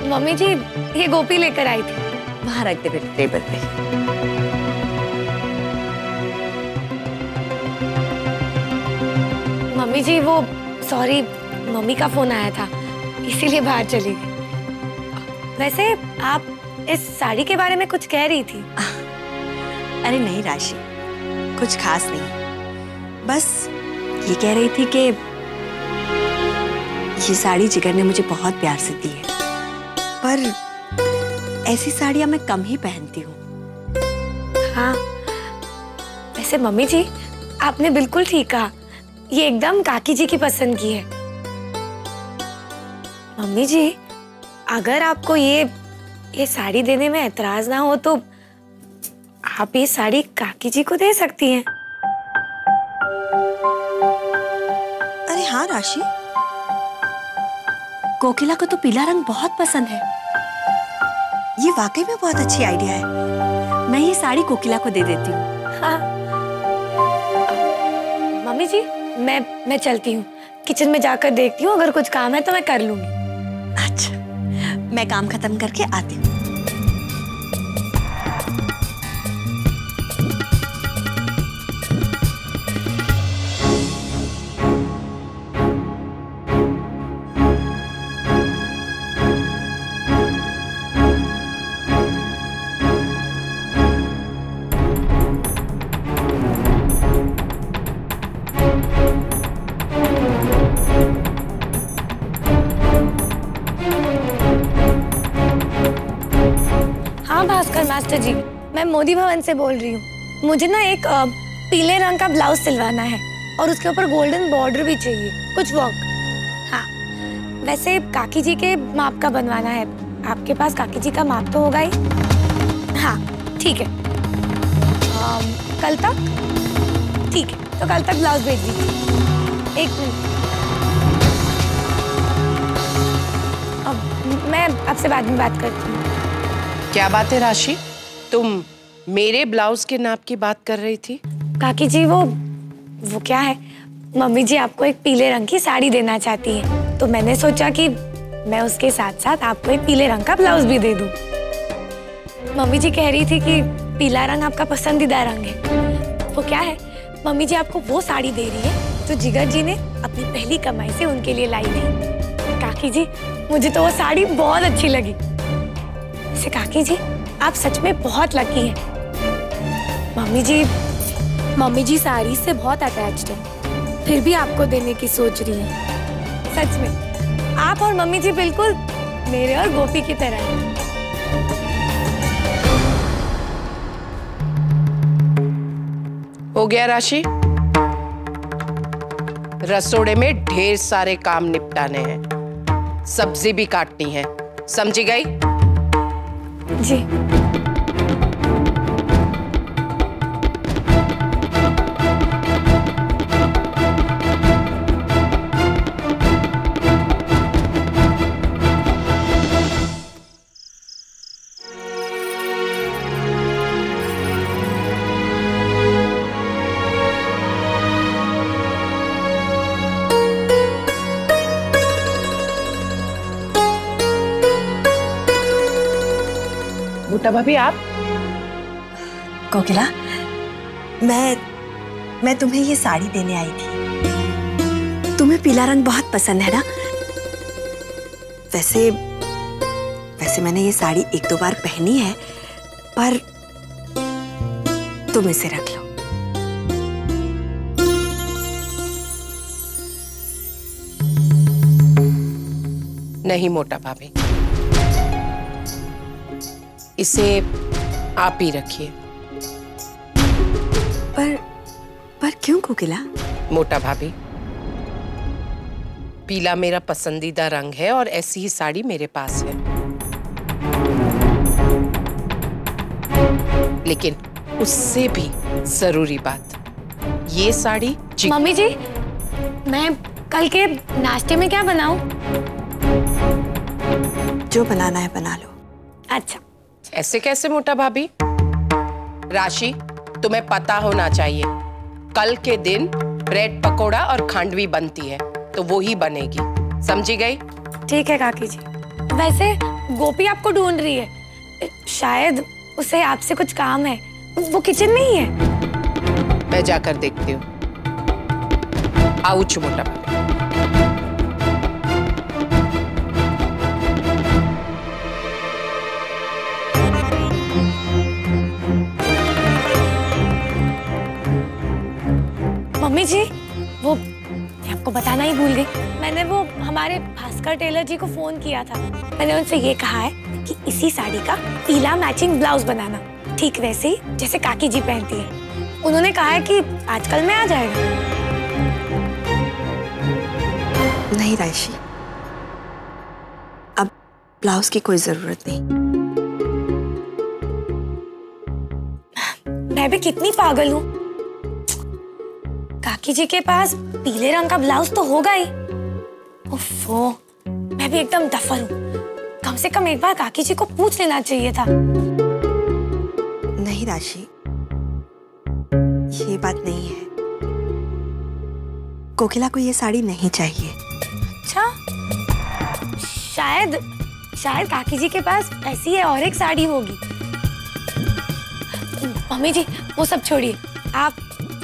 Mummy जी ये गोपी लेकर आई थी। वहां रख दे बेटे टेबल पे। मम्मी जी वो सॉरी, मम्मी का फोन आया था इसीलिए बाहर चली गई। वैसे आप इस साड़ी के बारे में कुछ कह रही थी। अरे नहीं राशि, कुछ खास नहीं, बस ये कह रही थी कि ये साड़ी जिगर ने मुझे बहुत प्यार से दी है, पर ऐसी साड़ियां मैं कम ही पहनती हूँ। हाँ वैसे मम्मी जी आपने बिल्कुल ठीक कहा, ये एकदम काकी जी की पसंद की है। मम्मी जी अगर आपको ये साड़ी देने में एतराज ना हो तो आप ये साड़ी काकी जी को दे सकती हैं। अरे हाँ राशि, कोकिला को तो पीला रंग बहुत पसंद है। ये वाकई में बहुत अच्छी आइडिया है। मैं ये साड़ी कोकिला को दे देती हूँ। हाँ मम्मी जी मैं चलती हूँ, किचन में जाकर देखती हूँ, अगर कुछ काम है तो मैं कर लूंगी। अच्छा, मैं काम खत्म करके आती हूँ। मास्टर जी मैं मोदी भवन से बोल रही हूँ। मुझे ना एक पीले रंग का ब्लाउज सिलवाना है और उसके ऊपर गोल्डन बॉर्डर भी चाहिए, कुछ वर्क। हाँ वैसे काकी जी के माप का बनवाना है। आपके पास काकी जी का माप तो होगा ही। हाँ ठीक है, कल तक ठीक है, तो कल तक ब्लाउज भेज दीजिए। एक मिनट, अब मैं आपसे बाद में बात करती हूँ। क्या बात है राशि, तुम मेरे ब्लाउज के नाप की बात कर रही थी? काकी जी वो क्या है, मम्मी जी आपको एक पीले रंग की साड़ी देना चाहती हैं, तो मैंने सोचा कि मैं उसके साथ साथ आपको एक पीले रंग का ब्लाउज भी दे दूं। मम्मी जी कह रही थी कि पीला रंग आपका पसंदीदा रंग है। वो क्या है, मम्मी जी आपको वो साड़ी दे रही है जो जिगर जी ने अपनी पहली कमाई से उनके लिए लाई थी। काकी जी मुझे तो वो साड़ी बहुत अच्छी लगी। वैसे काकी जी आप सच में बहुत लकी हैं। मम्मी जी साड़ी से बहुत अटैच्ड है, फिर भी आपको देने की सोच रही हैं। सच में आप और मम्मी जी बिल्कुल मेरे और गोपी की तरह हैं। हो गया राशि, रसोड़े में ढेर सारे काम निपटाने हैं, सब्जी भी काटनी है, समझी गई? जी। बूटा भाभी आप? कोकिला, मैं तुम्हें ये साड़ी देने आई थी। तुम्हें पीला रंग बहुत पसंद है ना? वैसे मैंने ये साड़ी एक दो बार पहनी है, पर तुम इसे रख लो। नहीं मोटा भाभी, इसे आप ही रखिए। पर क्यों कोकिला? मोटा भाभी, पीला मेरा पसंदीदा रंग है और ऐसी ही साड़ी मेरे पास है, लेकिन उससे भी जरूरी बात, ये साड़ी मम्मी जी मैं कल के नाश्ते में क्या बनाऊं? जो बनाना है बना लो। अच्छा। ऐसे कैसे मोटा भाभी? राशि तुम्हें पता होना चाहिए, कल के दिन ब्रेड पकोड़ा और खांडवी बनती है, तो वो ही बनेगी। समझी गई? ठीक है काकी जी। वैसे गोपी आपको ढूंढ रही है, शायद उसे आपसे कुछ काम है। वो किचन में ही है। मैं जाकर देखती हूँ। आउच मोटा भाभी। मम्मी जी, वो मैं आपको बताना ही भूल गई। मैंने वो हमारे भास्कर टेलर जी को फोन किया था। मैंने उनसे ये कहा है कि इसी साड़ी का पीला मैचिंग ब्लाउज बनाना, ठीक वैसे ही जैसे काकी जी पहनती है। उन्होंने कहा है कि आजकल में आ जाएगा। नहीं रायशी, अब ब्लाउज की कोई जरूरत नहीं। मैं भी कितनी पागल हूँ। काकी जी के पास पीले रंग का ब्लाउज तो होगा ही। ओफो, मैं भी एकदम डफर हूँ। कम से कम एक बार काकी जी को पूछ लेना चाहिए था। नहीं राशि, ये बात नहीं है। कोकिला को ये साड़ी नहीं चाहिए। अच्छा, शायद काकी जी के पास ऐसी है और एक साड़ी होगी। मम्मी जी, वो सब छोड़िए। आप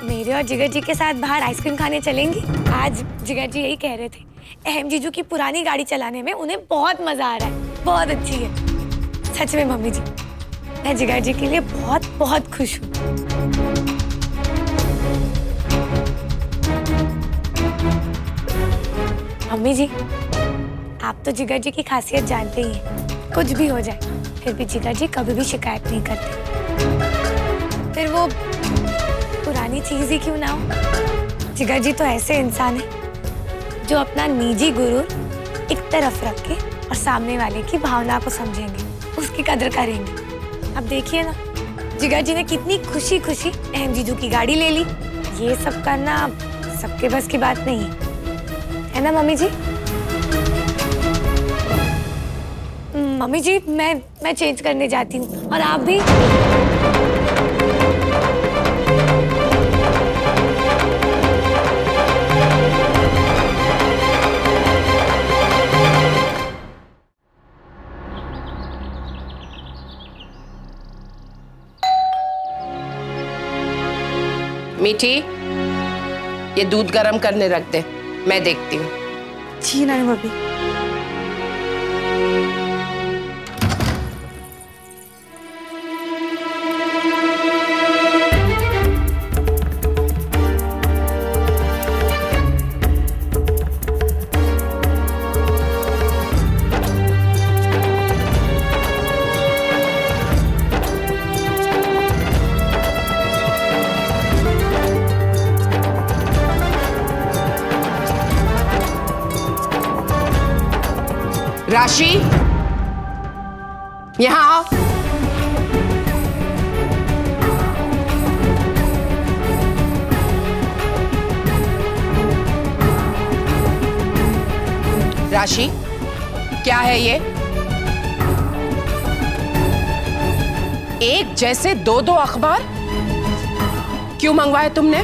मेरे और जिगर जी के साथ बाहर आइसक्रीम खाने चलेंगी? आज जिगर जी यही कह रहे थे, अहम जीजू की पुरानी गाड़ी चलाने में उन्हें बहुत मजा आ रहा है, बहुत अच्छी है। सच में मम्मी जी, मैं जिगर जी के लिए बहुत बहुत खुश हूँ। मम्मी जी, आप तो जिगर जी की खासियत जानते ही हैं। कुछ भी हो जाए, फिर भी जिगर जी कभी भी शिकायत नहीं करते। फिर वो पुरानी चीज ही क्यों ना हो, जिगर जी तो ऐसे इंसान है जो अपना निजी गुरूर एक तरफ रख के और सामने वाले की भावना को समझेंगे, उसकी कदर करेंगे। अब देखिए ना, जिगर जी ने कितनी खुशी खुशी अहम जीजू की गाड़ी ले ली। ये सब करना सबके बस की बात नहीं है ना मम्मी जी? मम्मी जी, मैं चेंज करने जाती हूँ और आप भी। मीठी, ये दूध गरम करने रख दे, मैं देखती हूँ। जी नानी भाभी। राशि, यहाँ आओ। राशि, क्या है ये? एक जैसे दो दो अखबार क्यों मंगवाए तुमने?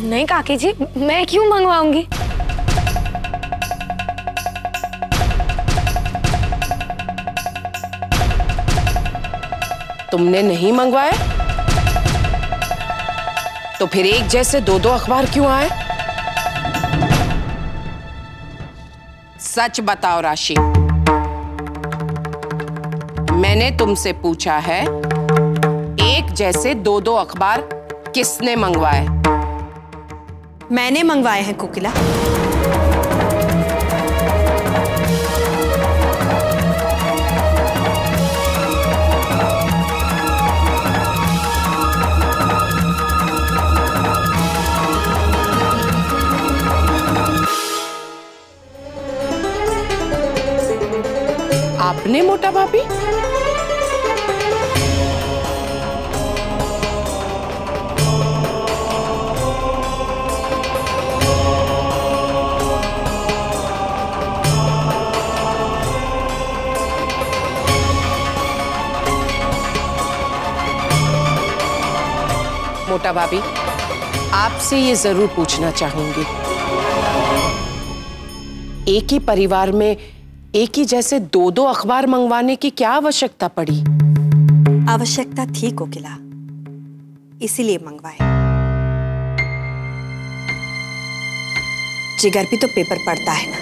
नहीं काकी जी, मैं क्यों मंगवाऊंगी? तुमने नहीं मंगवाए तो फिर एक जैसे दो दो अखबार क्यों आए? सच बताओ राशि, मैंने तुमसे पूछा है, एक जैसे दो दो अखबार किसने मंगवाए? मैंने मंगवाए हैं कोकिला। आपने मोटा भाभी? मोटा भाभी, आपसे ये जरूर पूछना चाहूंगी, एक ही परिवार में एक ही जैसे दो दो अखबार मंगवाने की क्या आवश्यकता पड़ी? आवश्यकता थी कोकिला, इसीलिए मंगवाए। जिगर भी तो पेपर पढ़ता है ना।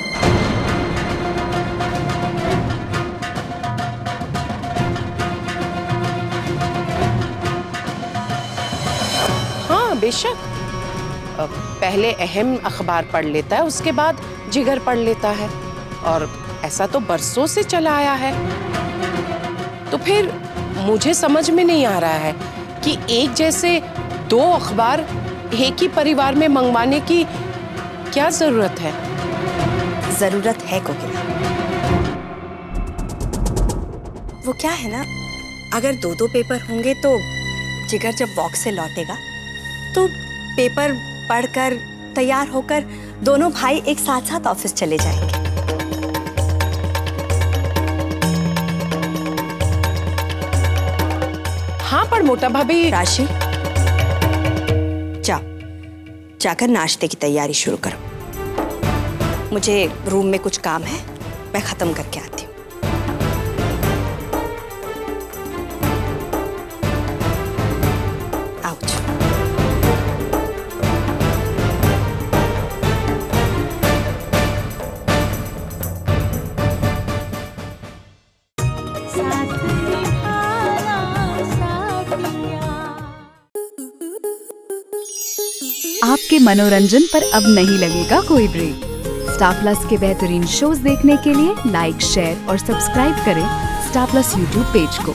हाँ बेशक, पहले अहम अखबार पढ़ लेता है, उसके बाद जिगर पढ़ लेता है, और ऐसा तो बरसों से चला आया है। तो फिर मुझे समझ में नहीं आ रहा है कि एक जैसे दो अखबार एक ही परिवार में मंगवाने की क्या जरूरत है? जरूरत है कोकिला। वो क्या है ना, अगर दो दो पेपर होंगे तो जिगर जब वॉक से लौटेगा तो पेपर पढ़कर तैयार होकर दोनों भाई एक साथ साथ ऑफिस चले जाएंगे। हाँ पर मोटा भाभी। राशि, जाओ, जाकर नाश्ते की तैयारी शुरू करो। मुझे रूम में कुछ काम है, मैं खत्म करके आती हूँ। आपके मनोरंजन पर अब नहीं लगेगा कोई ब्रेक। स्टार प्लस के बेहतरीन शोज देखने के लिए लाइक, शेयर और सब्सक्राइब करें स्टार प्लस यूट्यूब पेज को।